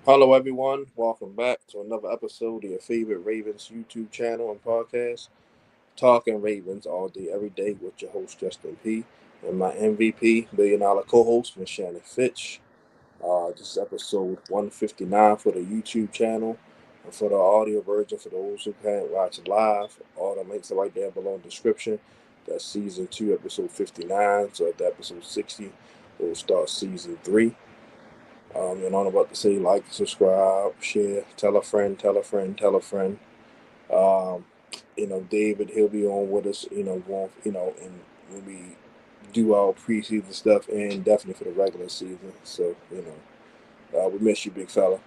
Hello, everyone. Welcome back to another episode of your favorite Ravens YouTube channel and podcast, Talking Ravens all day, every day, with your host Justin P. and my MVP, billion-dollar co-host, Miss Shannon Finch. This is episode 159 for the YouTube channel, and for the audio version, for those who can't watch it live, all the links are right there below in the description. That's season 2, episode 59. So at the episode 60, we'll start season 3. And I'm about to say like, subscribe, share, tell a friend, tell a friend, tell a friend. Um, David, he'll be on with us, and when we do our preseason stuff and definitely for the regular season. So, we miss you, big fella.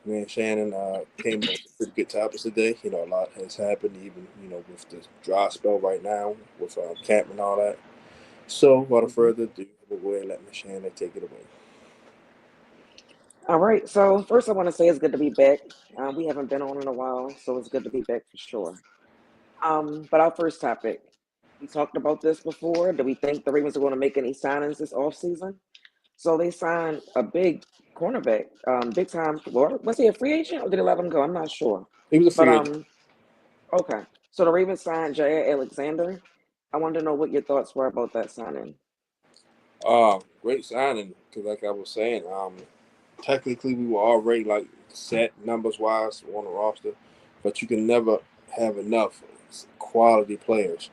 Me and Shannon came up with pretty good topics today. A lot has happened, even, with the dry spell right now, with camp and all that. So, without Mhm. further ado, we'll go ahead and let Miss Shannon take it away. All right. So first, I want to say it's good to be back. We haven't been on in a while, so it's good to be back for sure. But our first topic, we talked about this before. Do we think the Ravens are going to make any signings this offseason? So they signed a big cornerback, big time. Was he a free agent or did they let him go? I'm not sure. He was a But free agent. okay. So the Ravens signed Jaire Alexander. I wanted to know what your thoughts were about that signing. Great signing because, like I was saying, technically we were already like set numbers wise on the roster, but you can never have enough quality players.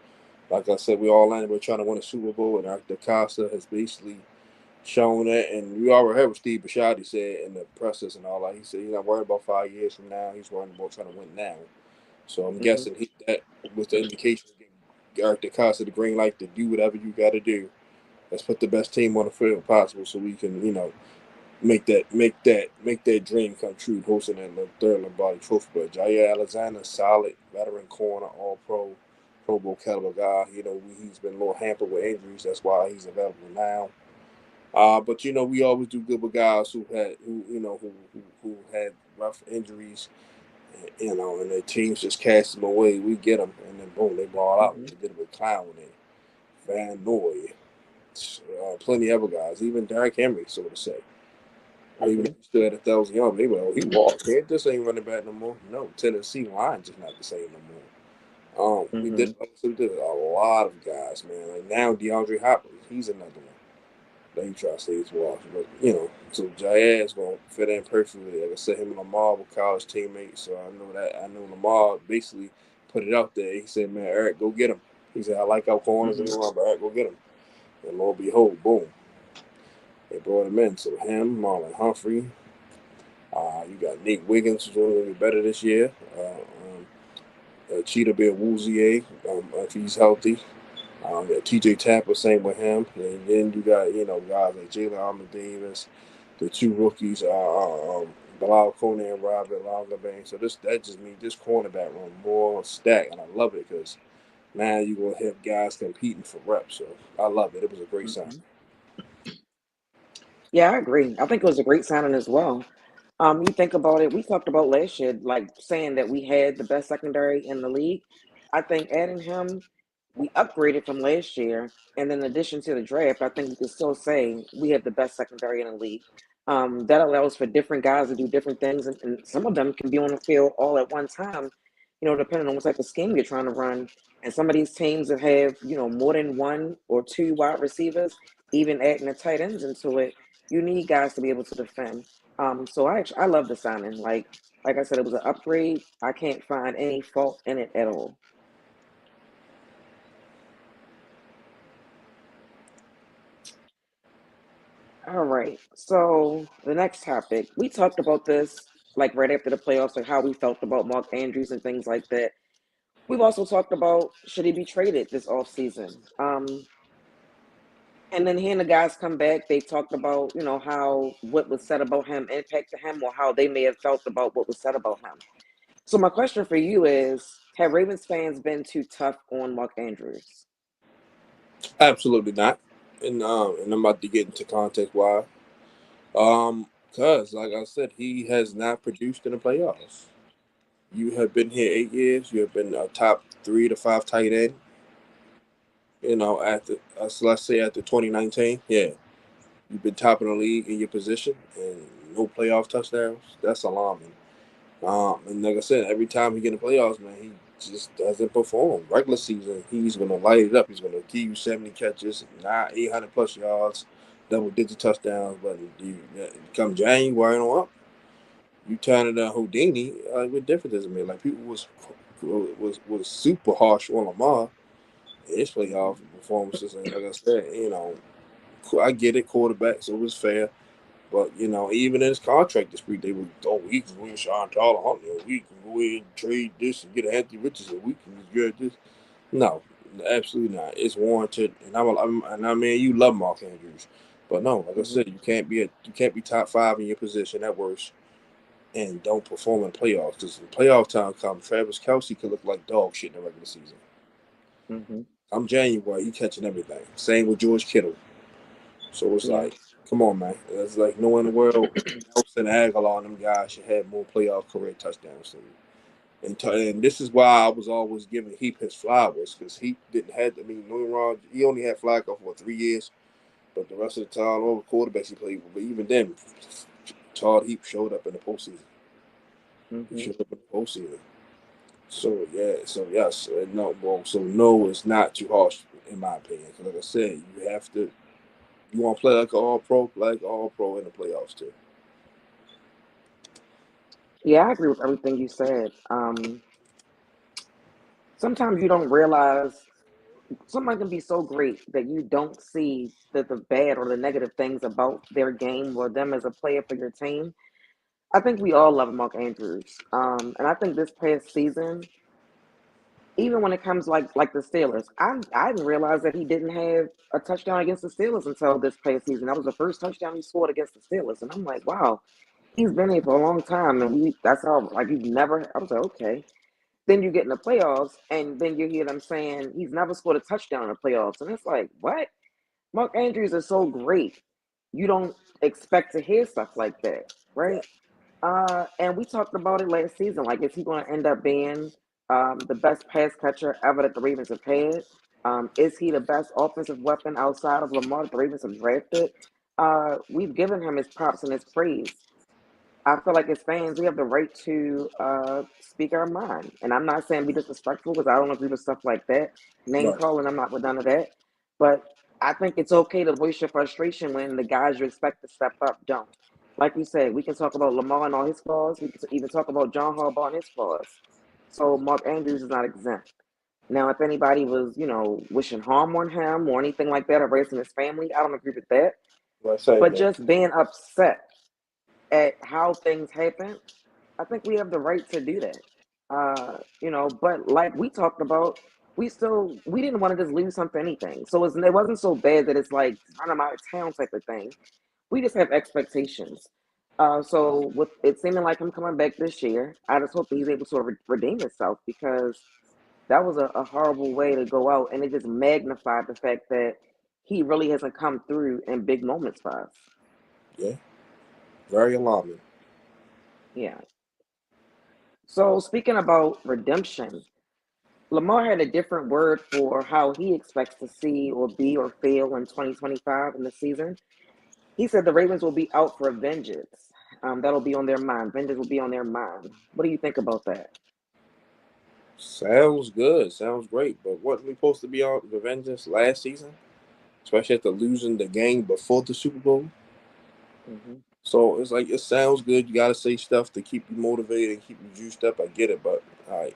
Like I said, we all landed. We're trying to win a Super Bowl, and Eric Decosta has basically shown that. And we already heard what Steve Bisciotti said in the presses and all that. He said he's not worried about 5 years from now. He's worried about trying to win now. So I'm Hmm. guessing that was the indication of giving Eric Decosta the green light to do whatever you got to do. Let's put the best team on the field possible, so we can, make that dream come true, hosting that third Lombardi Trophy. But Jaire Alexander, solid veteran corner, all Pro Bowl caliber guy. He's been a little hampered with injuries. That's why he's available now. But we always do good with guys who had rough injuries. And their teams just cast them away. We get them, and then boom, they ball out. Hmm. They did it with Clown and Van Noy, plenty of other guys, even Derrick Henry, so to say. Even if Hmm. he still had 1,000 yards, they were, he walked. Man, this ain't running back no more. No, Tennessee line just not the same no more. We did, Hmm. like I said, we did a lot of guys, man. Like now, DeAndre Hopkins, he's another one that he tries to stay his watch. But so Jair is gonna fit in perfectly. Like I said, him and Lamar were college teammates, so I know that. I know Lamar basically put it out there. He said, "Man, Eric, go get him." He said, "I like our corners and Hmm. all, but Eric, go get him." And lo and behold, boom, they brought him in. So him, Marlon Humphrey. You got Nate Wiggins, who's going to be better this year. Cheetah Bear Woozier, if he's healthy. TJ Tapper, same with him. And then you got, guys like Jalen Allen Davis, the two rookies, Bilal Kone and Robert Longabane. So that just means this cornerback room more stacked, and I love it because now you're going to have guys competing for reps. So I love it. It was a great sign. Hmm. Yeah, I agree. I think it was a great signing as well. You think about it, we talked about last year, like saying that we had the best secondary in the league. I think adding him, we upgraded from last year. And in addition to the draft, I think we can still say we have the best secondary in the league. That allows for different guys to do different things. And some of them can be on the field all at one time, depending on what type of scheme you're trying to run. And some of these teams that have, more than one or two wide receivers, even adding the tight ends into it, you need guys to be able to defend. So I love the signing. Like I said, it was an upgrade. I can't find any fault in it at all. All right. So the next topic, we talked about this like right after the playoffs, like how we felt about Mark Andrews and things like that. We've also talked about should he be traded this offseason. And then hearing the guys come back, they talked about, how what was said about him impacted him or how they may have felt about what was said about him. So my question for you is, have Ravens fans been too tough on Mark Andrews? Absolutely not. And I'm about to get into context why. Because, like I said, he has not produced in the playoffs. You have been here 8 years. You have been a top 3 to 5 tight end. After so let's say after 2019, yeah, you've been top of the league in your position, and no playoff touchdowns. That's alarming. And like I said, every time he get in the playoffs, man, he just doesn't perform. Regular season, he's gonna light it up. He's gonna give you 70 catches, 800 plus yards, double digit touchdowns. But you come January on up, you turn it on Houdini. What difference does it make? Like people was super harsh on Lamar his playoff performances, and like I said, I get it, quarterback, so it was fair. But even in his contract dispute, they were, we can win Sean Tyler Huntley, we can go ahead and trade this and get Anthony Richardson, we can get this. No, absolutely not. It's warranted, and I mean, you love Mark Andrews, but no, like I Mm-hmm. said, you can't be top five in your position at worst, and don't perform in the playoffs. Because when playoff time comes, Travis Kelce could look like dog shit in the regular season. Mm-hmm. I'm January, he catching everything. Same with George Kittle. So it's Yeah. like, come on, man. It's like no one in the world, Nelson Aguilar and them guys should have more playoff career touchdowns than him. And this is why I was always giving Heap his flowers because he didn't have. I mean, New England, he only had Flacco for 3 years, but the rest of the time, all the quarterbacks he played with. But even then, Todd Heap showed up in the postseason. He Mm-hmm. showed up in the postseason. So yeah, so yes, no, well, so no, it's not too harsh in my opinion. Because like I said, you have to. You want to play like an all pro, like all pro in the playoffs too. Yeah, I agree with everything you said. Sometimes you don't realize someone can be so great that you don't see the bad or the negative things about their game or them as a player for your team. I think we all love Mark Andrews. And I think this past season, even when it comes like the Steelers, I didn't realize that he didn't have a touchdown against the Steelers until this past season. That was the first touchdown he scored against the Steelers, and I'm like, wow, he's been here for a long time, and that's how like he's never. I was like, okay. Then you get in the playoffs, and then you hear them saying he's never scored a touchdown in the playoffs, and it's like, what? Mark Andrews is so great, you don't expect to hear stuff like that, right? Right. And we talked about it last season. Like, is he going to end up being the best pass catcher ever that the Ravens have had? Is he the best offensive weapon outside of Lamar that the Ravens have drafted? We've given him his props and his praise. I feel like as fans, we have the right to speak our mind. And I'm not saying be disrespectful because I don't agree with stuff like that. Name Right. calling, I'm not with none of that. But I think it's okay to voice your frustration when the guys you expect to step up don't. Like you said, we can talk about Lamar and all his flaws. We can even talk about John Harbaugh and his flaws. So Mark Andrews is not exempt. Now, if anybody was, wishing harm on him or anything like that or raising his family, I don't agree with that. Right. Same But thing. just being upset at how things happen, I think we have the right to do that. But like we talked about, we didn't want to just lose him for anything. So it wasn't so bad that it's like run him out of town type of thing. We just have expectations. So with it seeming like him coming back this year, I just hope that he's able to redeem himself because that was a horrible way to go out, and it just magnified the fact that he really hasn't come through in big moments for us. Yeah. Very alarming. Yeah. So speaking about redemption, Lamar had a different word for how he expects to see or be or feel in 2025 in the season. He said the Ravens will be out for vengeance. That'll be on their mind. Vengeance will be on their mind. What do you think about that? Sounds good. Sounds great. But what we supposed to be on the vengeance last season, especially after losing the game before the Super Bowl. Hmm. So it's like it sounds good. You gotta say stuff to keep you motivated and keep you juiced up. I get it, but all right,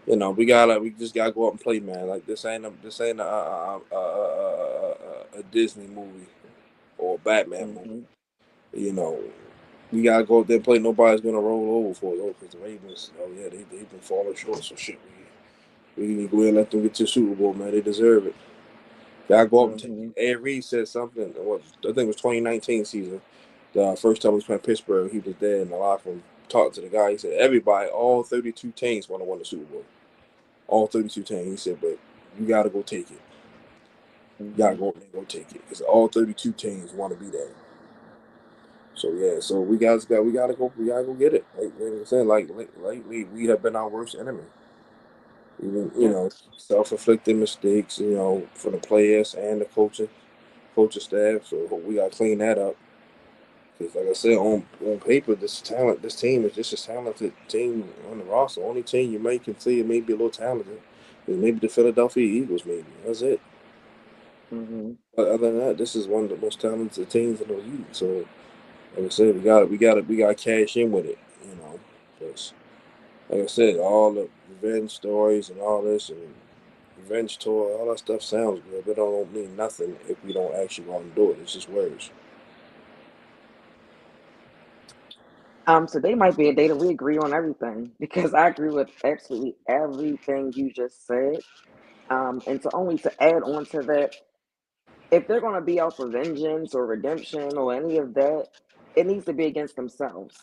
we just gotta go out and play, man. Like this ain't a Disney movie or a Batman movie. Hmm. You know, we gotta go out there and play. Nobody's gonna roll over for us. Because the Ravens, oh yeah, they've been falling short. So shit, we need to go ahead and let them get to the Super Bowl, man. They deserve it. Gotta go up and take Hmm. it. Ed Reed said something. What I think it was 2019 season. The first time he was playing Pittsburgh, he was there in the locker room talking to the guy. He said everybody, all 32 teams want to win the Super Bowl. All 32 teams. He said, but you gotta go take it. You gotta Hmm. go and go take it because all 32 teams want to be there. So yeah, so we gotta go get it. Like I said, lately we have been our worst enemy. Even Yeah. self-inflicted mistakes. For the players and the coaching staff. So we gotta clean that up. Because like I said, on paper, this team is just a talented team on the roster. Only team you may consider maybe a little talented is maybe the Philadelphia Eagles. Maybe that's it. Hmm. But other than that, this is one of the most talented teams in the league. So like I said, we got to cash in with it. You know, because like I said, all the revenge stories and all this and revenge tour, all that stuff sounds good, but it don't mean nothing if we don't actually go out and do it. It's just words. Today might be a day that we agree on everything because I agree with absolutely everything you just said. And to add on to that, if they're going to be out for vengeance or redemption or any of that, it needs to be against themselves.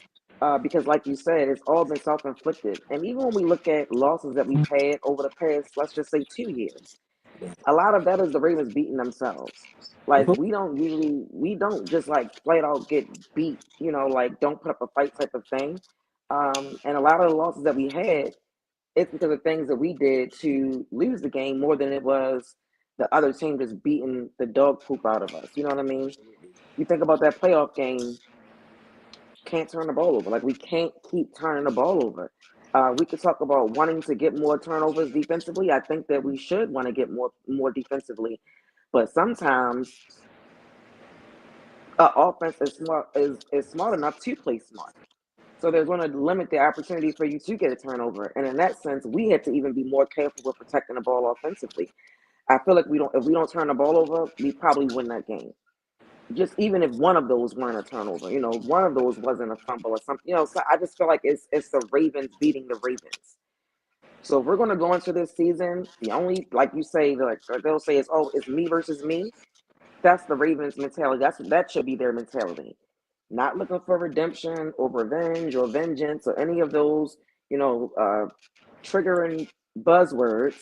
Because, like you said, it's all been self inflicted. And even when we look at losses that we've had over the past, let's just say 2 years, a lot of that is the Ravens beating themselves. Like, Mhm. we don't just like flat out get beat, like don't put up a fight type of thing. And a lot of the losses that we had, it's because of things that we did to lose the game more than it was the other team just beating the dog poop out of us. You know what I mean? You think about that playoff game, can't turn the ball over. Like we can't keep turning the ball over. We could talk about wanting to get more turnovers defensively. I think that we should want to get more defensively, but sometimes offense is smart enough to play smart. So they're going to limit the opportunity for you to get a turnover. And in that sense, we had to even be more careful with protecting the ball offensively. I feel like we don't if we don't turn the ball over, we probably win that game. Just even if one of those weren't a turnover, one of those wasn't a fumble or something, So I just feel like it's the Ravens beating the Ravens. So if we're going to go into this season, the only like you say, like they'll say, is it's me versus me. That's the Ravens mentality. That should be their mentality. Not looking for redemption or revenge or vengeance or any of those, you know, uh, triggering buzzwords.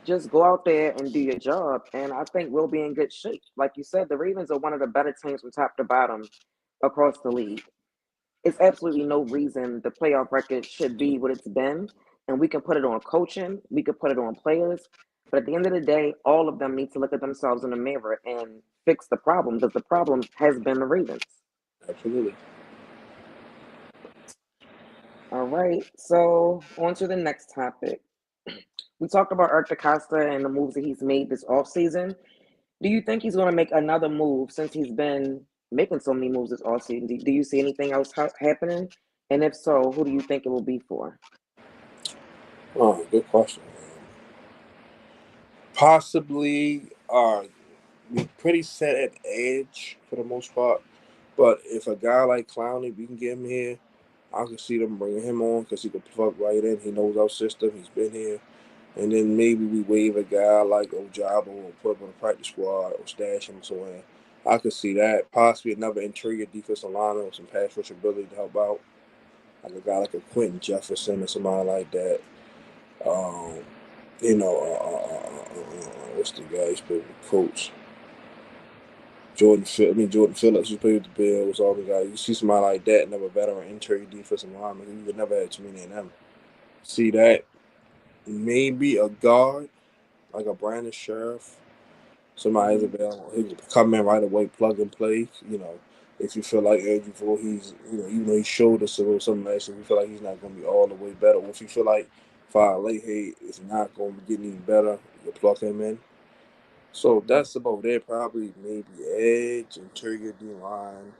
Just go out there and do your job, and I think we'll be in good shape. Like you said, the Ravens are one of the better teams from top to bottom across the league. It's absolutely no reason the playoff record should be what it's been, and we can put it on coaching, we could put it on players, but at the end of the day, all of them need to look at themselves in the mirror and fix the problem because the problem has been the Ravens. Absolutely. All right, so on to the next topic. We talked about Eric Decosta and the moves that he's made this offseason. Do you think he's going to make another move since he's been making so many moves this offseason? Do you see anything else happening? And if so, who do you think it will be for? Oh, good question. Possibly, we're pretty set at edge for the most part. But if a guy like Clowney, we can get him here, I can see them bringing him on because he could plug right in. He knows our system. He's been here. And then maybe we waive a guy like Ojabo or put him on the practice squad or stash him somewhere. I could see that. Possibly another interior defensive lineman with some pass rush ability to help out. Like a guy like a Quentin Jefferson or somebody like that. Um, what's the guy he's played with? Coach Jordan Phillips, who played with the Bills. All the guys. You see somebody like that, another veteran interior defensive lineman. You could never have too many of them. See that? Maybe a guard like a Brandon Sheriff. Somebody's Hmm. available. He can come in right away, plug and play. If you feel like Andrew Voorhees, even though he showed us a little something last year, we feel like he's not going to be all the way better. Or if you feel like Fire Leahy is not going to get any better, you plug him in. So Hmm. that's about it. Probably maybe edge, interior D line,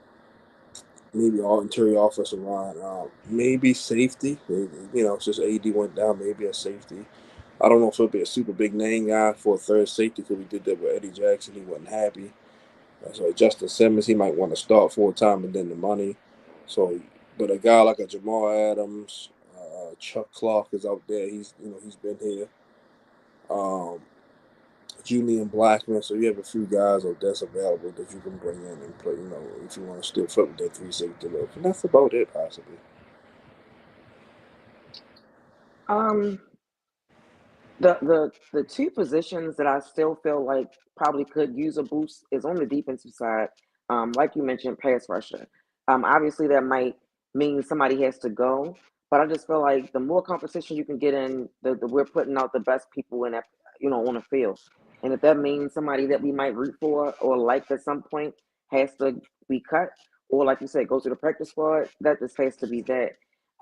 maybe all interior offensive line, maybe safety. Since AD went down, maybe a safety. I don't know if he'll be a super big name guy for a third safety because we did that with Eddie Jackson. He wasn't happy. So Justin Simmons, he might want to start full time and then the money. So, but a guy like a Jamal Adams, Chuck Clark is out there. He's been here. Um, Julian Blackman. So you have a few guys out that's available that you can bring in and play. If you want to still flip with that three safety look, and that's about it possibly. Um, the two positions that I still feel like probably could use a boost is on the defensive side. Like you mentioned, pass rusher. Obviously that might mean somebody has to go, but I just feel like the more competition you can get in, the we're putting out the best people in that on the field. And if that means somebody that we might root for or like at some point has to be cut, or like you said, go to the practice squad. That just has to be that.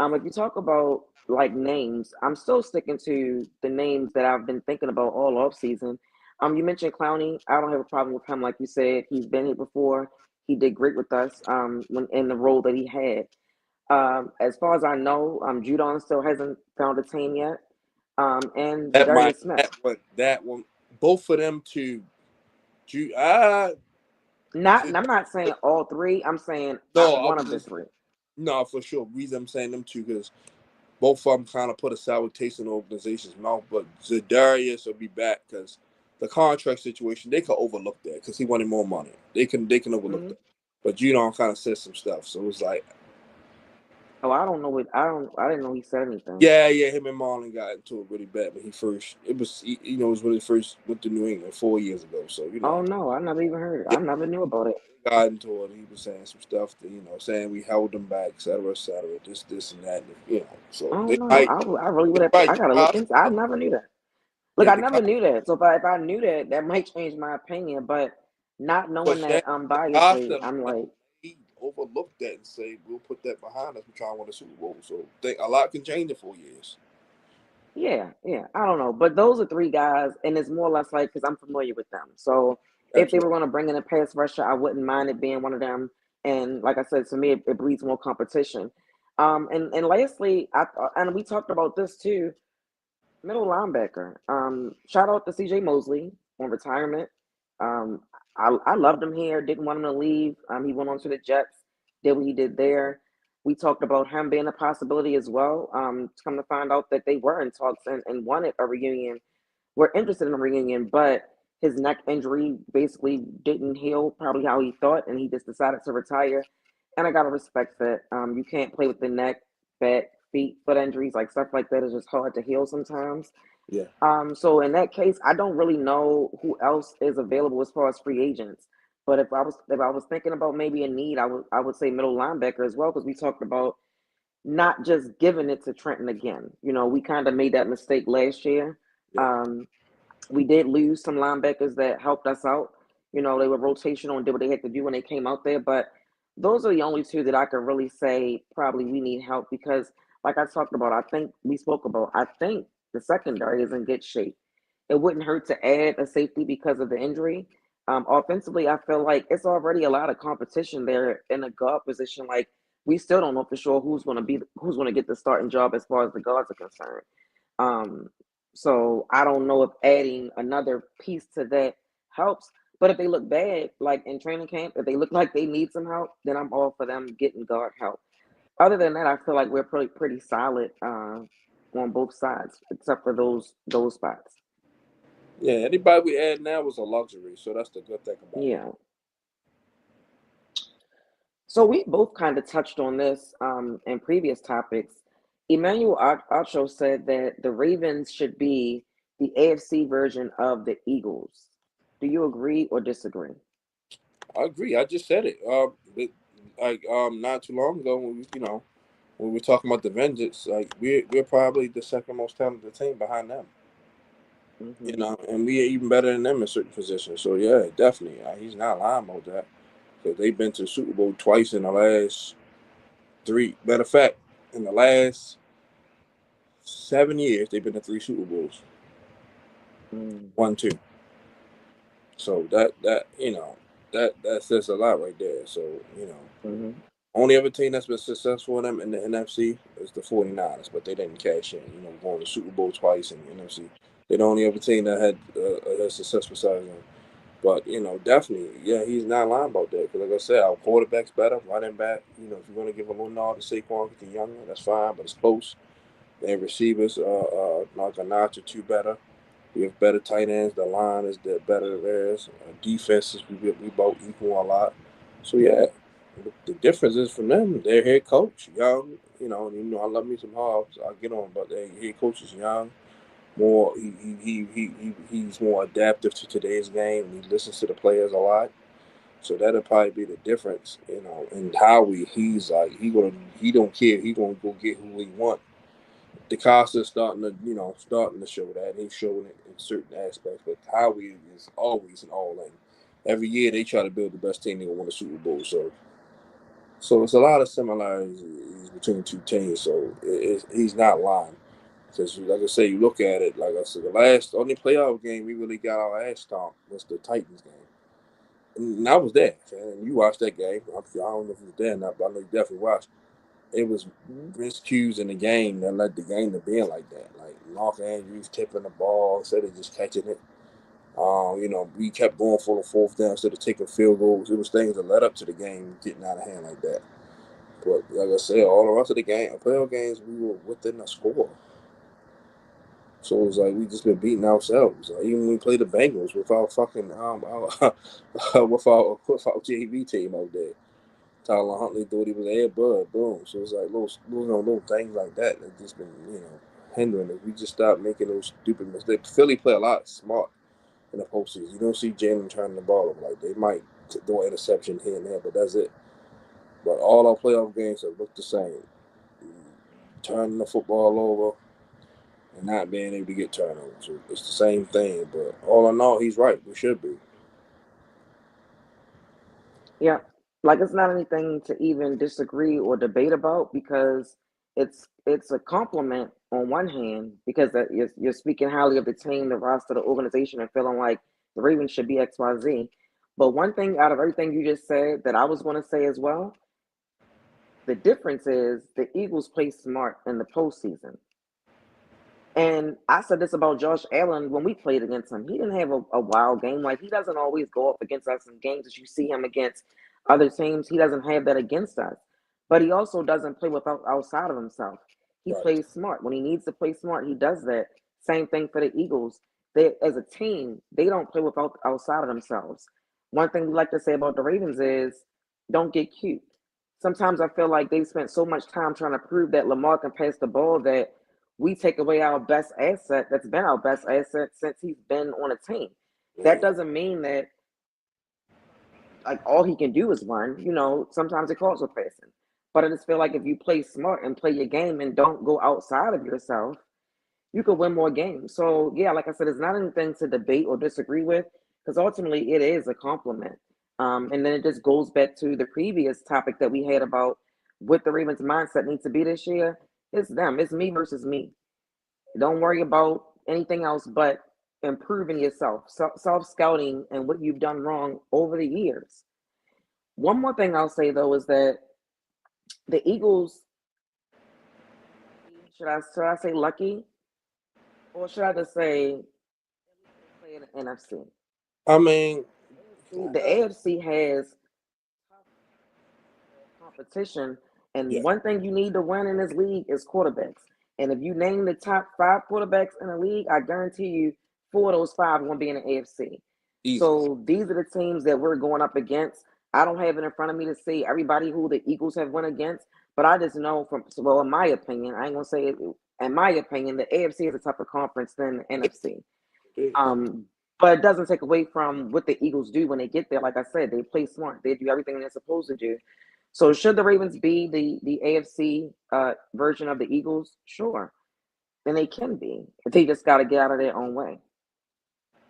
If you talk about like names, I'm still sticking to the names that I've been thinking about all off season. You mentioned Clowney. I don't have a problem with him. Like you said, he's been here before. He did great with us when in the role that he had. As far as I know, Judon still hasn't found a team yet. And That might Darius Smith. that one, both of them to Ju. Not, I'm not saying all three. I'm saying No, I one was of the just three. no for sure. Reason I'm saying them two because both of them kind of put a sour taste in the organization's mouth. But Zadarius will be back because the contract situation they could overlook that because he wanted more money. They can overlook Hmm. that. But Judon kind of said some stuff, so it was like, Oh, I don't know what I don't. I didn't know he said anything. yeah, him and Marlon got into it really bad when he first. It was when he first went to New England 4 years ago. So Oh no, I never even heard it. yeah, I never knew about it. got into it. He was saying some stuff that saying we held them back, et cetera, this and that. So Oh no, I really would have. I gotta look into. I never knew that. Look, yeah, I the never knew that. So if I knew that, that might change my opinion. But not but knowing Shannon that Costa unbiasedly, I'm like, he overlooked that and say we'll put that behind us. We're trying to win a Super Bowl. So think a lot can change in 4 years. yeah, yeah. I don't know, but those are three guys, and it's more or less like because I'm familiar with them. So if they were Absolutely. going to bring in a pass rusher, I wouldn't mind it being one of them. And like I said, to me, it breeds more competition. And lastly, and we talked about this too. Middle linebacker. Shout out to CJ Mosley on retirement. Um, I loved him here. Didn't want him to leave. He went on to the Jets. Did what he did there. We talked about him being a possibility as well. To come to find out that they were in talks and wanted a reunion. Were interested in a reunion, but his neck injury basically didn't heal probably how he thought, and he just decided to retire. And I gotta respect that. You can't play with the neck, back, feet, foot injuries, like stuff like that is just hard to heal sometimes. Yeah. So in that case, I don't really know who else is available as far as free agents. But if I was thinking about maybe a need, I would say middle linebacker as well because we talked about not just giving it to Trenton again. We kind of made that mistake last year. Yeah. Um, we did lose some linebackers that helped us out. They were rotational and did what they had to do when they came out there. But those are the only two that I can really say probably we need help because, like I talked about, I think the secondary is in good shape. It wouldn't hurt to add a safety because of the injury. Offensively, I feel like it's already a lot of competition there in the guard position. Like we still don't know for sure who's going to get the starting job as far as the guards are concerned. Um, so I don't know if adding another piece to that helps. But if they look bad, like in training camp, if they look like they need some help, then I'm all for them getting guard help. Other than that, I feel like we're pretty solid on both sides, except for those spots. Yeah. Anybody we add now was a luxury, so that's the good thing about it. Yeah. So we both kind of touched on this in previous topics. Emmanuel Acho said that the Ravens should be the AFC version of the Eagles. Do you agree or disagree? I agree. I just said it. Not too long ago when we were talking about the Vengeance, like we're probably the second most talented team behind them. Hmm. And we are even better than them in certain positions. So yeah, definitely, he's not lying about that because they've been to the Super Bowl twice in the last three. Matter of fact, in the last 7 years, they've been to three Super Bowls, Mm-hmm. 1, 2. So that says a lot right there. So Hmm. only other team that's been successful in them in the NFC is the 49ers, but they didn't cash in. Going to Super Bowl twice in the NFC. They're the only other team that had a success besides them. But definitely, yeah, he's not lying about that. Because like I said, our quarterback's better, running back. If you're going to give a little nod to Saquon because he's younger, that's fine, but it's close. Their receivers like a notch or two better. We have better tight ends. The line is better than theirs. Defenses, we both equal a lot. So yeah, the difference is from them. Their head coach, young. I love me some Hobbs. I get on, but their head coach is young. More, he's more adaptive to today's game. He listens to the players a lot. So that'll probably be the difference, and how he's like he don't care. He gonna go get who he want. DeCosta starting to show that. He's showing it in certain aspects, but Howie is always an all in. Every year they try to build the best team. They gonna win a Super Bowl. So So it's a lot of similarities between the two teams. So he's not lying. Because, like I say, you look at it, like I said, the last only playoff game we really got our ass stomped was the Titans game. And I was there. And you watched that game. I don't know if you were there or not, but I know you definitely watched. It was Mhm. miscues in the game that led the game to being like that. Like Mark Andrews tipping the ball instead of just catching it. We kept going for the fourth down instead of taking field goals. It was things that led up to the game getting out of hand like that. But like I said, all the rest of the game, playoff games, we were within a score. So it was like we just been beating ourselves. Like, even when we played the Bengals with our fucking with our JV team out there. Tyler Huntley thought he was Air Bud, boom. So it's like little things like that just been hindering us. We just stopped making those stupid mistakes. Philly play a lot smart in the postseason. You don't see Jalen turning the ball over. Like they might throw an interception here and there, but that's it. But all our playoff games have looked the same. Turning the football over and not being able to get turnovers. So it's the same thing. But all in all, he's right. We should be. Yeah, like it's not anything to even disagree or debate about because it's a compliment on one hand because that you're speaking highly of the team, the roster, the organization, and feeling like the Ravens should be X, Y, Z. But one thing out of everything you just said that I was going to say as well, the difference is the Eagles play smart in the postseason. And I said this about Josh Allen when we played against him. He didn't have a wild game. Like he doesn't always go up against us in games that you see him against other teams. He doesn't have that against us. But he also doesn't play without outside of himself. He Right. plays smart. When he needs to play smart, he does that. Same thing for the Eagles. They as a team, they don't play without outside of themselves. One thing we like to say about the Ravens is don't get cute. Sometimes I feel like they've spent so much time trying to prove that Lamar can pass the ball that we take away our best asset that's been our best asset since he's been on a team. That Mm. doesn't mean that like all he can do is run. Sometimes it calls for passing. But I just feel like if you play smart and play your game and don't go outside of yourself, you could win more games. So yeah, like I said, it's not anything to debate or disagree with because ultimately it is a compliment. And then it just goes back to the previous topic that we had about what the Ravens mindset needs to be this year. It's them. It's me versus me. Don't worry about anything else but improving yourself, self scouting, and what you've done wrong over the years. One more thing I'll say though is that the Eagles, should I say lucky, or should I just say they play in the NFC? I mean, The AFC has competition, yeah, and one thing you need to win in this league is quarterbacks. And if you name the top five quarterbacks in the league, I guarantee you four of those five are going to be in the AFC. easy. So these are the teams that we're going up against. I don't have it in front of me to see everybody who the Eagles have went against, but I just know well, in my opinion, I ain't gonna say it. In my opinion, the AFC is a tougher conference than the NFC. Um, but it doesn't take away from what the Eagles do when they get there. Like I said, they play smart. They do everything they're supposed to do. So should the Ravens be the AFC version of the Eagles? Sure, and they can be. They just got to get out of their own way.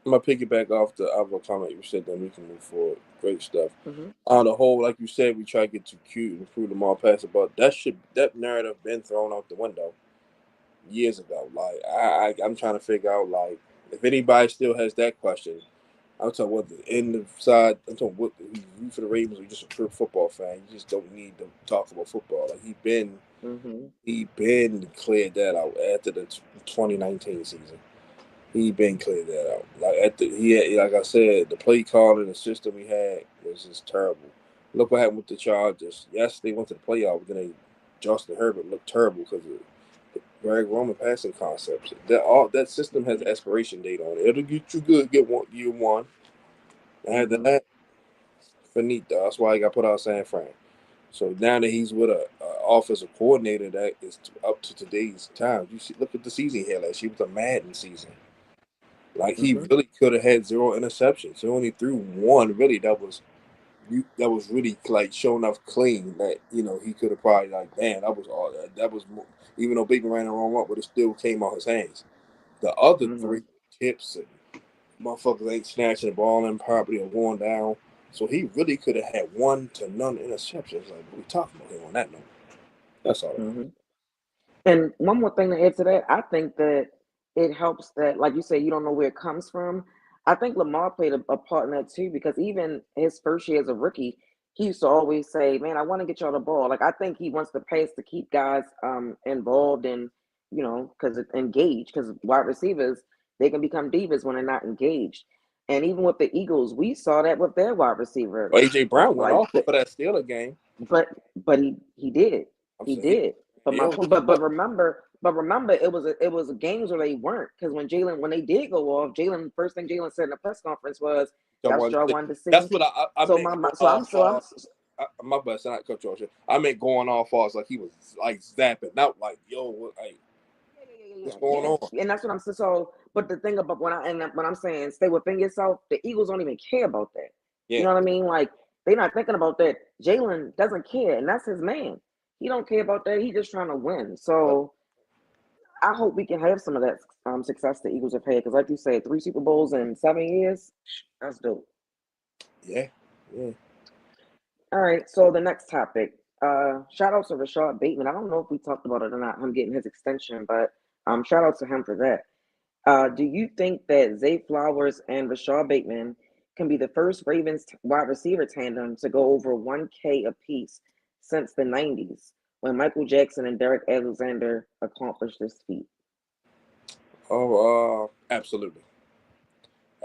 I'm gonna piggyback off the other comment you said, then we can move forward. Great stuff. Hmm. On the whole, like you said, we try to get too cute and prove them all pass but that narrative been thrown out the window years ago. Like I'm trying to figure out like if anybody still has that question. I'm talking what the end of side. I'm talking what you root for the Ravens or you just a pure football fan. You just don't need to talk about football. Like Hmm. he been cleared that out after the 2019 season. He been cleared that out. Like like I said, the play calling and the system he had was just terrible. Look what happened with the Chargers. Yes, they went to the playoffs, but then Justin Herbert looked terrible because of the Greg Roman passing concepts. That system has an expiration date on it. It'll get you good, get one year one. And after Hmm. that, finito. That's why he got put out of San Fran. So now that he's with a offensive coordinator that is up to today's times, you see, look at the season he had last year. It was a Madden season. Like he Hmm. really could have had zero interceptions. He only threw one really that was really like showing off clean that he could have probably like damn that was all that was even though Bateman ran the wrong route, but it still came out his hands. The other three Hmm. tips and motherfuckers ain't snatching the ball in properly or going down. So he really could have had 1 to none interceptions. Like, we talking about him on that note. That's all. Mm-hmm. And one more thing to add to that, I think that it helps that, like you say, you don't know where it comes from. I think Lamar played a part in that too, because even his first year as a rookie, he used to always say, "Man, I want to get y'all the ball." Like I think he wants the pass to keep guys involved and because engaged. Because wide receivers they can become divas when they're not engaged. And even with the Eagles, we saw that with their wide Well, receivers. AJ Brown went Like off for that Steeler game. but he did. I'm He saying did. But he my was point, looking good. but remember, it was games where they weren't, because when they did go off, Jalen first thing Jalen said in the press conference was, Y'all "That's what wanted y'all to see. wanted to That's see." what I So meant going so I'm off. so I'm My bad, I not cut you off. I meant going off as like he was like zapping out, like, yo, what's going yeah, on? and that's what I'm saying. So, but the thing about when I'm saying stay within yourself, the Eagles don't even care about that. You Yeah, know what I mean? Like they're not thinking about that. Jalen doesn't care, and that's his man. He don't care about that. He's just trying to win. but So I hope we can have some of that success the Eagles have had, because, like you said, 3 Super Bowls in 7 years. That's dope. yeah, yeah. All right, so the next topic. Shout out to Rashad Bateman. I don't know if we talked about it or not, him getting his extension, but shout out to him for that. Do you think that Zay Flowers and Rashad Bateman can be the first Ravens wide receiver tandem to go over 1K apiece since the 90s, when Michael Jackson and Derrick Alexander accomplished this feat? Oh, absolutely,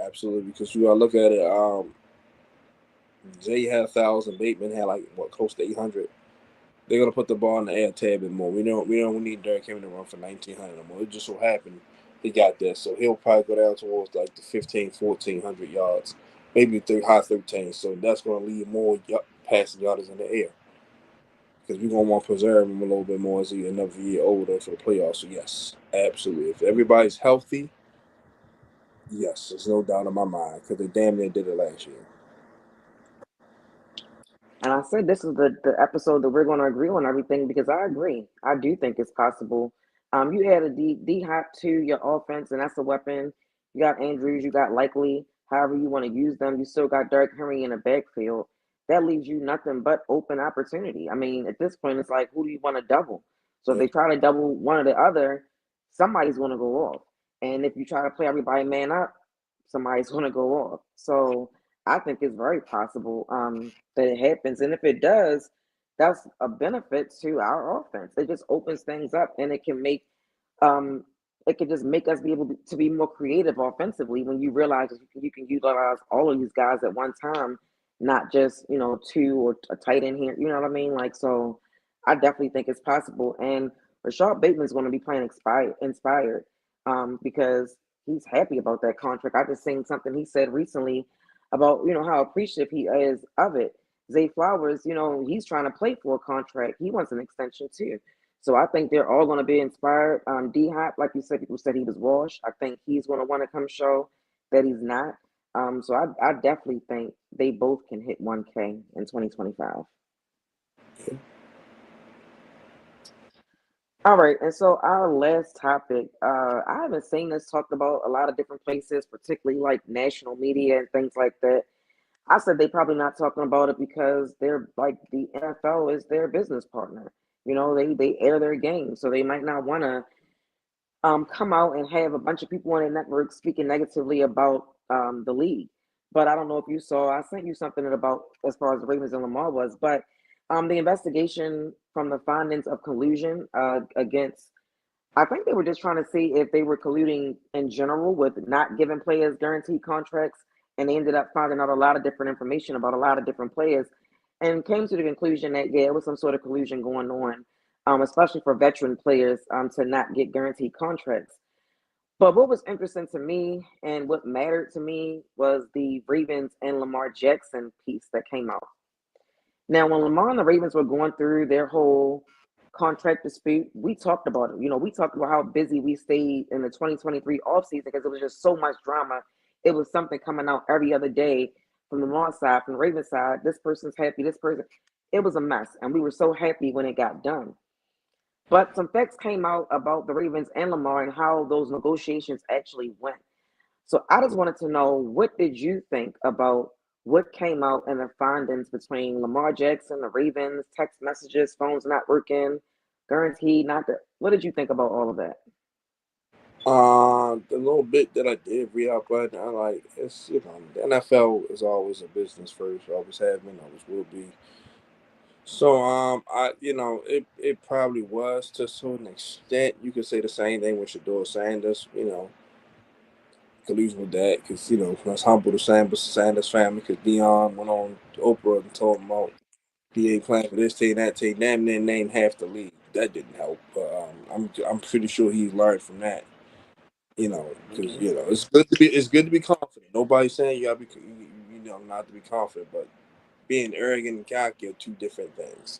absolutely. Because you gotta look at it. Jay had 1,000. Bateman had like what, close to 800. They're gonna put the ball in the air a tad bit more. We don't need Derrick Henry to run for 1,900 no more. It just so happened he got there, so he'll probably go down towards like the 15, 1,400 yards, maybe high 13. So that's gonna leave more passing yards in the air because we're gonna want to preserve him a little bit more as he another year older for the playoffs. So yes, absolutely. If everybody's healthy, yes, there's no doubt in my mind because they damn near did it last year. And I said this is the episode that we're going to agree on everything, because I agree. I do think it's possible. You add a D Hop to your offense, and that's a weapon. You got Andrews, you got Likely. However you want to use them, you still got Derrick Henry in the backfield. That leaves you nothing but open opportunity. I mean, at this point, it's like, who do you want to double? So if Yeah. they try to double one or the other, somebody's going to go off. And if you try to play everybody man up, somebody's going to go off. So I think it's very possible that it happens. And if it does, that's a benefit to our offense. It just opens things up, and um, it can just make us be able to be more creative offensively when you realize you can utilize all of these guys at one time, not just two or a tight end here. You know what I mean? Like, so I definitely think it's possible. And Rashad Bateman's going to be playing inspired because he's happy about that contract. I just seen something he said recently about how appreciative he is of it. Zay Flowers, he's trying to play for a contract. He wants an extension too. So I think they're all going to be inspired. D Hop, like you said, people said he was washed. I think he's going to want to come show that he's not. So I definitely think they both can hit 1K in 2025. All right, and so our last topic, I haven't seen this talked about a lot of different places, particularly like national media and things like that. I said they probably not talking about it because they're like the NFL is their business partner. They air their games, so they might not want to come out and have a bunch of people on their network speaking negatively about the league. But I don't know if you saw. I sent you something about as far as the Ravens and Lamar was, but the investigation from the findings of collusion against. I think they were just trying to see if they were colluding in general with not giving players guaranteed contracts, and they ended up finding out a lot of different information about a lot of different players, and came to the conclusion that yeah, it was some sort of collusion going on, especially for veteran players to not get guaranteed contracts. But what was interesting to me and what mattered to me was the Ravens and Lamar Jackson piece that came out. Now, when Lamar and the Ravens were going through their whole contract dispute, we talked about it. We talked about how busy we stayed in the 2023 offseason because it was just so much drama. It was something coming out every other day from the Lamar side, from the Ravens side. This person's happy, this person. It was a mess. And we were so happy when it got done. But some facts came out about the Ravens and Lamar and how those negotiations actually went. So I just wanted to know, what did you think about what came out in the findings between Lamar Jackson, the Ravens, text messages, phones not working, guaranteed not to. What did you think about all of that? The little bit that I did read out, but I like it's the NFL is always a business first, always have been, always will be. So I it probably was to a certain extent. You could say the same thing with Shador Sanders. Collusion with that because that's humble to Sanders family because Dion went on to Oprah and told him about he ain't playing for this team, that team, damn near named half the league. That didn't help, but I'm pretty sure he learned from that. Because Okay. it's good to be confident. Nobody's saying you gotta be not to be confident, but being arrogant and cocky are two different things,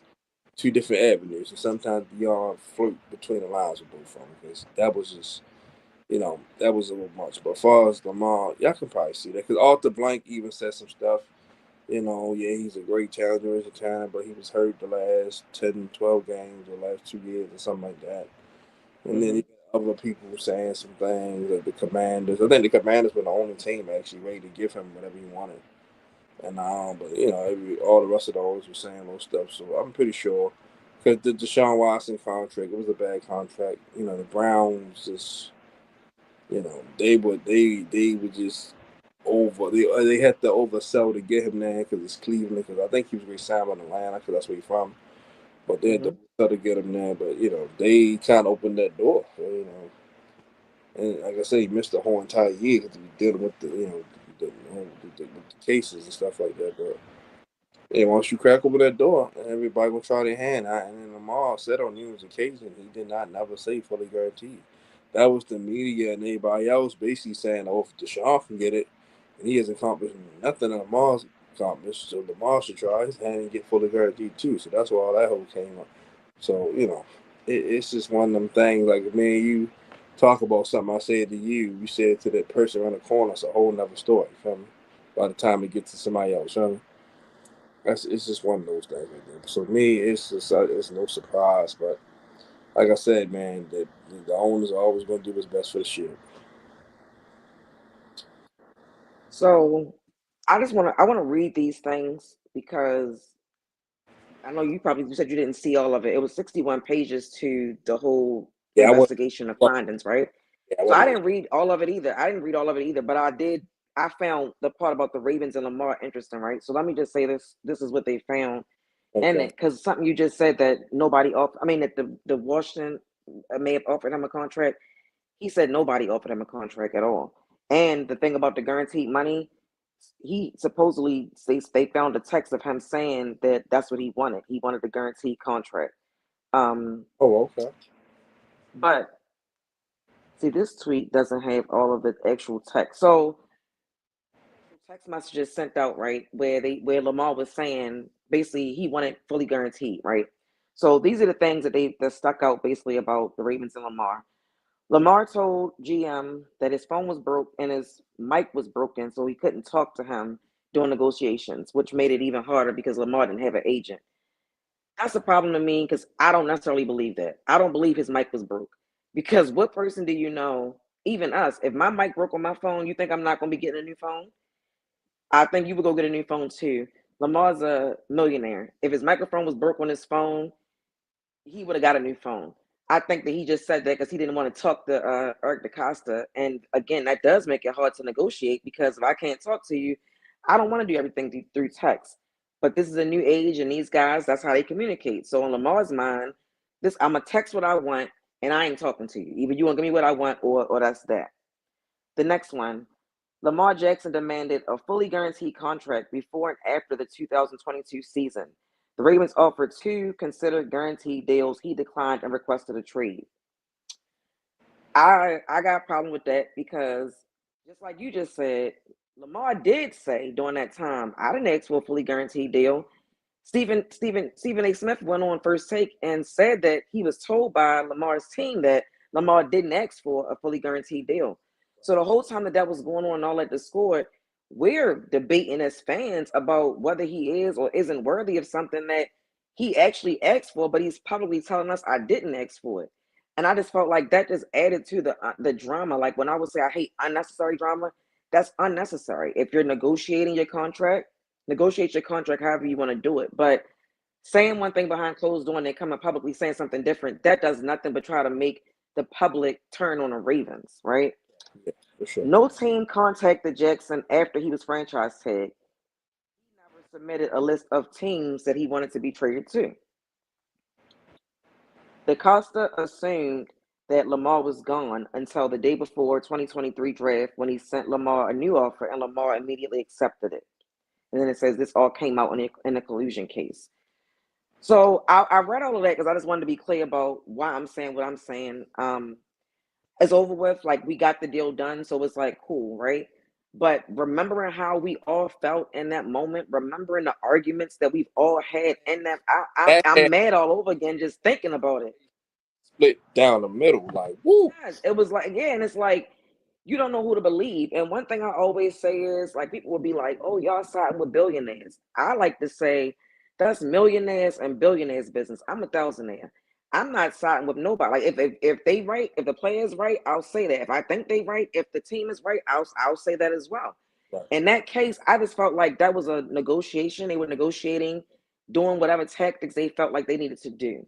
two different avenues, and sometimes beyond float between the lines with both of them. Because that was just that was a little much. But as far as Lamar, y'all can probably see that because Arthur Blank even said some stuff. Yeah, he's a great challenger as a talent, but he was hurt the last 10, 12 games, the last 2 years, or something like that. And then Mm-hmm. you got other people saying some things like the Commanders. I think the Commanders were the only team actually ready to give him whatever he wanted. And but all the rest of those were saying little stuff. So I'm pretty sure because the Deshaun Watson contract, it was a bad contract. The Browns just, they would just they had to oversell to get him there because it's Cleveland. Because I think he was going to sign on Atlanta because that's where he's from. But they had to Mm-hmm. oversell to get him there. But they kind of opened that door. And like I said, he missed the whole entire year because he was dealing with with the cases and stuff like that. But yeah, once you crack open that door, everybody gonna try their hand. And then Lamar said on numerous occasions he did not never say fully guaranteed. That was the media and everybody else basically saying, "Oh, if Deshaun can get it, and he hasn't accomplished nothing that Lamar's accomplished, so Lamar should try his hand and get fully guaranteed too." So that's why all that whole came up. So it's just one of them things. Like me and you talk about something I said to you, you said to that person around the corner. It's a whole nother story. Feel me? By the time it gets to somebody else, feel me? It's just one of those things right there. So me, it's just it's no surprise. But like I said, man, the owners are always going to do what's best for the ship. So I want to read these things because I know you said you didn't see all of it. It was 61 pages to the whole Yeah, I was. investigation of findings, right? Yeah, I So I wasn't. didn't read all of it either. I didn't read all of it either, but I did. I found the part about the Ravens and Lamar interesting, right? So let me just say this. This is what they found in Okay. it because something you just said that nobody off. I mean, that the Washington may have offered him a contract. He said nobody offered him a contract at all. And the thing about the guaranteed money, he supposedly they found a text of him saying that that's what he wanted. He wanted the guaranteed contract. Um, Oh, okay. but see, this tweet doesn't have all of the actual text. So actual text messages sent out, right, where Lamar was saying basically he wanted fully guaranteed, right? So these are the things that stuck out basically about the Ravens and Lamar. Lamar told GM that his phone was broke and his mic was broken, so he couldn't talk to him during negotiations, which made it even harder because Lamar didn't have an agent. That's a problem to me because I don't necessarily believe that. I don't believe his mic was broke. Because what person do you know, even us, if my mic broke on my phone, you think I'm not going to be getting a new phone? I think you would go get a new phone too. Lamar's a millionaire. If his microphone was broke on his phone, he would have got a new phone. I think that he just said that because he didn't want to talk to Eric Decosta. And again, that does make it hard to negotiate because if I can't talk to you, I don't want to do everything through text. But this is a new age, and these guys, that's how they communicate. So in Lamar's mind, this I'm gonna text what I want, and I ain't talking to you. Either you want to give me what I want, or that's that. The next one, Lamar Jackson demanded a fully guaranteed contract before and after the 2022 season. The Ravens offered two considered guaranteed deals. He declined and requested a trade. I got a problem with that because just like you just said, Lamar did say during that time, I didn't ask for a fully guaranteed deal. Stephen A. Smith went on First Take and said that he was told by Lamar's team that Lamar didn't ask for a fully guaranteed deal. So the whole time that was going on, all at the score, we're debating as fans about whether he is or isn't worthy of something that he actually asked for, but he's probably telling us I didn't ask for it. And I just felt like that just added to the drama. Like when I would say I hate unnecessary drama, that's unnecessary. If you're negotiating your contract Negotiate your contract however you want to do it. But saying one thing behind closed door and then coming publicly saying something different, that does nothing but try to make the public turn on the Ravens, right? Yeah, for sure. No team contacted Jackson after he was franchise tagged. He never submitted a list of teams that he wanted to be traded to. DeCosta assumed that Lamar was gone until the day before 2023 draft when he sent Lamar a new offer and Lamar immediately accepted it. And then it says this all came out in a collusion case. So I read all of that because I just wanted to be clear about why I'm saying what I'm saying. It's over with. Like, we got the deal done, so it's like cool, right? But remembering how we all felt in that moment, remembering the arguments that we've all had in that, That I'm had mad all over again just thinking about it. split down the middle, like woo. Yes, it was like, yeah, and it's like you don't know who to believe. And one thing I always say is like people will be like, "Oh, y'all siding with billionaires." I like to say that's millionaires and billionaires business. I'm a thousandaire. I'm not siding with nobody. Like if they right, if the player is right, I'll say that. If I think they right, if the team is right, I'll say that as well. Right. In that case, I just felt like that was a negotiation. They were negotiating, doing whatever tactics they felt like they needed to do.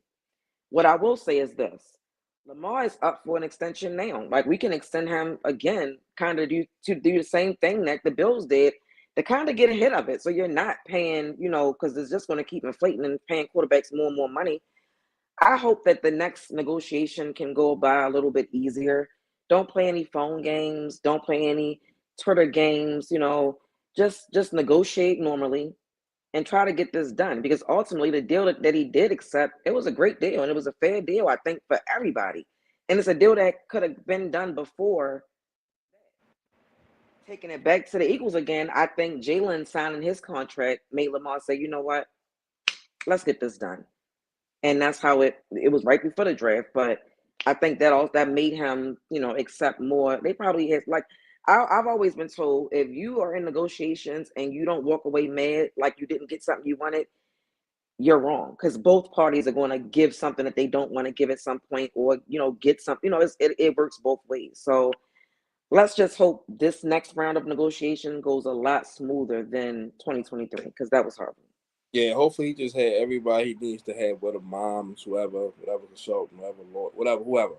What I will say is this: Lamar is up for an extension now. Like we can extend him again, kind of do the same thing that the Bills did to kind of get ahead of it. So you're not paying, because it's just going to keep inflating and paying quarterbacks more and more money. I hope that the next negotiation can go by a little bit easier. Don't play any phone games. Don't play any Twitter games. Just negotiate normally and try to get this done because ultimately the deal that he did accept, it was a great deal and it was a fair deal, I think, for everybody. And it's a deal that could have been done before. Taking it back to the Eagles again, I think Jalen signing his contract made Lamar say, you know what, let's get this done. And that's how it was right before the draft. But I think that made him, accept more. They probably had like I've always been told if you are in negotiations and you don't walk away mad like you didn't get something you wanted, you're wrong because both parties are going to give something that they don't want to give at some point or get something. It works both ways. So let's just hope this next round of negotiation goes a lot smoother than 2023 because that was horrible. Yeah, hopefully he just had everybody he needs to have, whether moms, whatever consultant, whatever lawyer, whatever, whoever.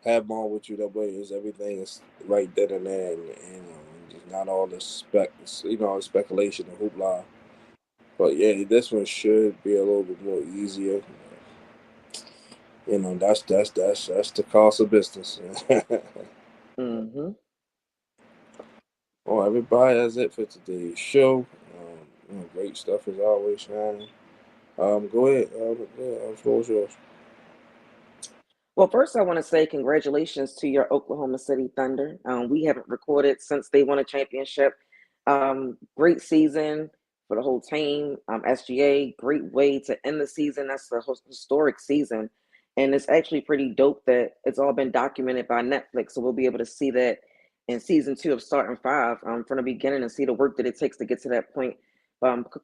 Have them on with you. That way, is everything is right then and there, and just not all the speculation and hoopla. But yeah, this one should be a little bit more easier. That's the cost of business. Mm-hmm. Well, everybody, that's it for today's show. Great stuff as always, Shannon. Go ahead. Yeah, the floor is yours. Well, first, I want to say congratulations to your Oklahoma City Thunder. We haven't recorded since they won a championship. Great season for the whole team. SGA, great way to end the season. That's a historic season. And it's actually pretty dope that it's all been documented by Netflix. So we'll be able to see that in season 2 of Starting Five from the beginning and see the work that it takes to get to that point.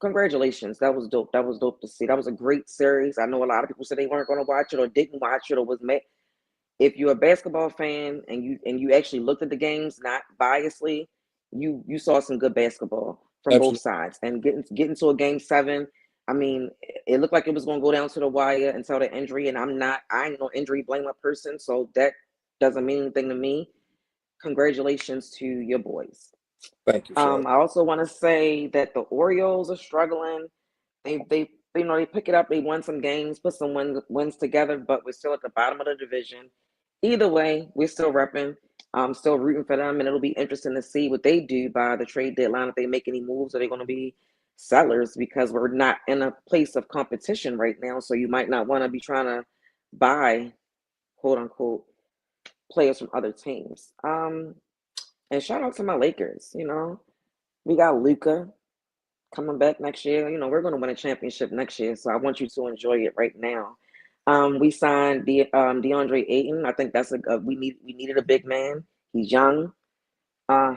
Congratulations. That was dope. That was dope to see. That was a great series. I know a lot of people said they weren't going to watch it or didn't watch it or was mad. If you're a basketball fan and you actually looked at the games, not biasly, you saw some good basketball from both Absolutely. sides. And getting to a game 7, I mean, it looked like it was going to go down to the wire until the injury. And I ain't no injury blamer person, so that doesn't mean anything to me. Congratulations to your boys. Thank you, Shannon. I also want to say that the Orioles are struggling. They pick it up. They won some games, put some wins together, but we're still at the bottom of the division. Either way, we're still repping. I'm still rooting for them, and it'll be interesting to see what they do by the trade deadline. If they make any moves, are they going to be sellers? Because we're not in a place of competition right now, so you might not want to be trying to buy, quote unquote, players from other teams. And shout out to my Lakers. We got Luca coming back next year. We're going to win a championship next year, so I want you to enjoy it right now. We signed the DeAndre Ayton. I think that's we needed a big man. He's young.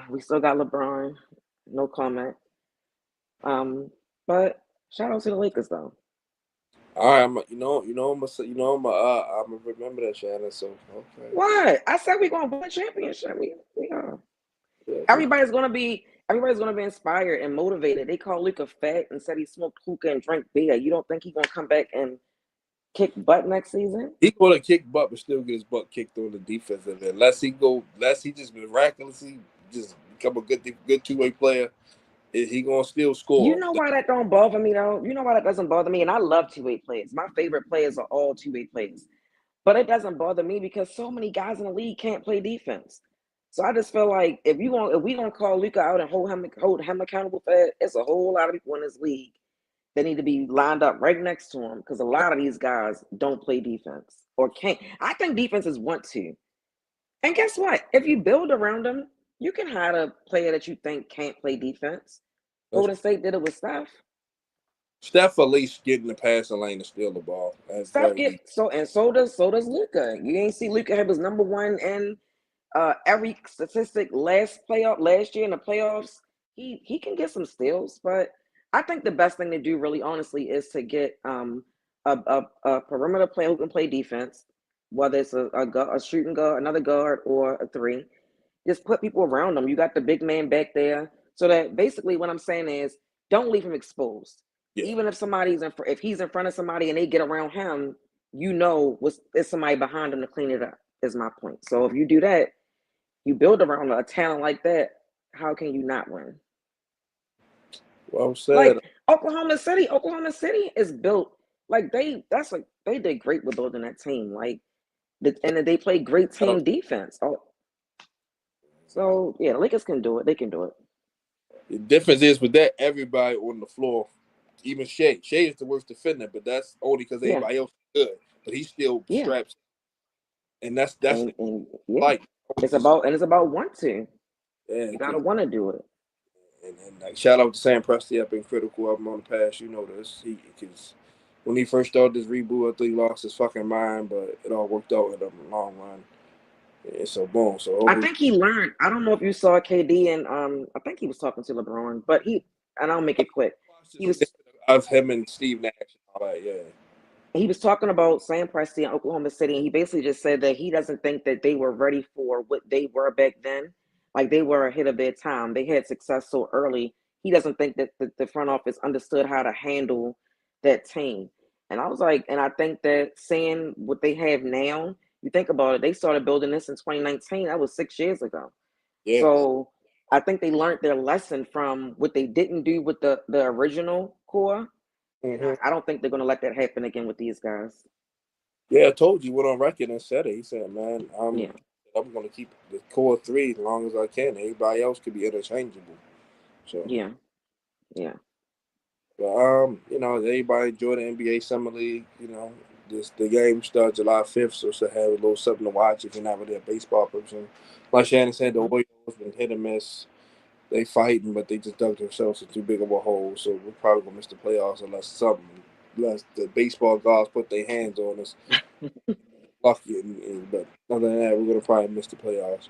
We still got LeBron. No comment. But shout out to the Lakers though. All right, I'm gonna remember that, Shannon. So okay, What? I said we're gonna win a championship. We are. yeah, Everybody's gonna be everybody's gonna be inspired and motivated. They call Luka fat and said he smoked hookah and drank beer. You don't think he's gonna come back and kick butt next season? He gonna kick butt, but still get his butt kicked on the defensive end. Unless he just miraculously just become a good 2-way player, he gonna still You score. know why that don't bother me though? You know why that doesn't bother me? And I love two-way players. My favorite players are all two-way players. But it doesn't bother me because so many guys in the league can't play defense. So I just feel like if we gonna call Luka out and hold him accountable for it, it's a whole lot of people in this league that need to be lined up right next to him because a lot of these guys don't play defense or can't. I think defenses want to. And guess what? If you build around them, you can hire a player that you think can't play defense. Golden State did it with Steph. Steph at least getting the passing lane to steal the ball. That's Steph very easy. get so does Luka. You ain't see Luka have his number one in every statistic last year in the playoffs. He can get some steals, but I think the best thing to do, really honestly, is to get a perimeter player who can play defense, whether it's a shooting guard, another guard, or a three. Just put people around them. You got the big man back there, so that basically what I'm saying is don't leave him exposed. Yeah. Even if he's in front of somebody and they get around him, you know there's somebody behind him to clean it up. Is my point. So if you do that, you build around a talent like that, how can you not win? Well said. Like Oklahoma City is built like they did great with building that team. And they play great team defense. Oh, so yeah, the Lakers can do it. They can do it. The difference is with that, everybody on the floor, even Shea. Shea is the worst defender, but that's only because Yeah, everybody else is good. But he still yeah, straps, and that's and yeah, like only because it's about want to. yeah, You gotta want to do it. and like shout out to Sam Presti. I've been critical of him on the past. You know this. Because when he first started this reboot, I thought he lost his fucking mind, but it all worked out in the long run. Yeah, so boom. So I hopefully, think he learned. I don't know if you saw KD and I think he was talking to LeBron, but and I'll make it quick. He was of him and Steve Nash and all that. Yeah. he was talking about Sam Presti in Oklahoma City, and he basically just said that he doesn't think that they were ready for what they were back then. Like they were ahead of their time. They had success so early. He doesn't think that the front office understood how to handle that team. And I was like, and I think that seeing what they have now, you think about it, they started building this in 2019. That was 6 years ago. Yeah. So I think they learned their lesson from what they didn't do with the original core. And Mm-hmm. I don't think they're going to let that happen again with these guys. Yeah, I told you. Went on record and said it. He said, "Man, Yeah, I'm going to keep the core three as long as I can. Everybody else could be interchangeable." So, yeah, yeah. but everybody enjoy the NBA Summer League. The game starts July 5th, so it's to have a little something to watch if you're not really a baseball person. Like Shannon said, the Hmm. Orioles been hit or miss. They fighting, but they just dug themselves in too big of a hole. So we're probably gonna miss the playoffs unless the baseball gods put their hands on us. Lucky, but other than that, we're gonna probably miss the playoffs.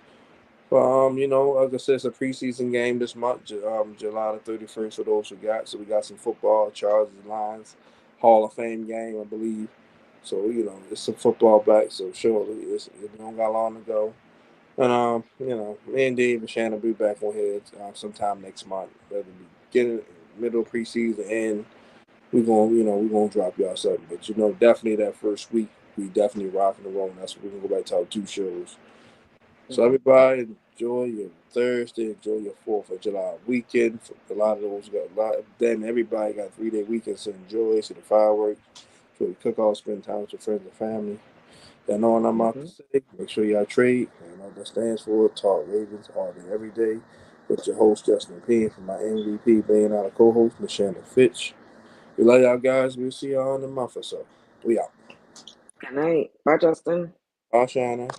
But like I said, it's a preseason game this month, July the 31st for those who got. So we got some football, Chargers and Lions, Hall of Fame game, I believe. So it's some football back. So surely it don't got long to go. And me and Dave and Shannon will be back on here sometime next month. Whether we get it middle of preseason and we're gonna drop y'all something. But definitely that first week we definitely rocking and rolling. That's what we're gonna go back to our 2 shows. So Hmm. everybody enjoy your Thursday, enjoy your 4th of July weekend. A lot of those got a lot. Damn, everybody got 3-day weekends to enjoy. See the fireworks, enjoy the cookout, spend time with your friends and family. Y'all know what I'm about to Hmm. say. Make sure y'all trade. You know what that stands for. Talk Ravens all day, every day. With your host Justin P. and my MVP being out of co-host Miss Shannon Finch. We love y'all guys. We'll see y'all in a month or so. We out. Good night. Bye, Justin. Bye, Shannon.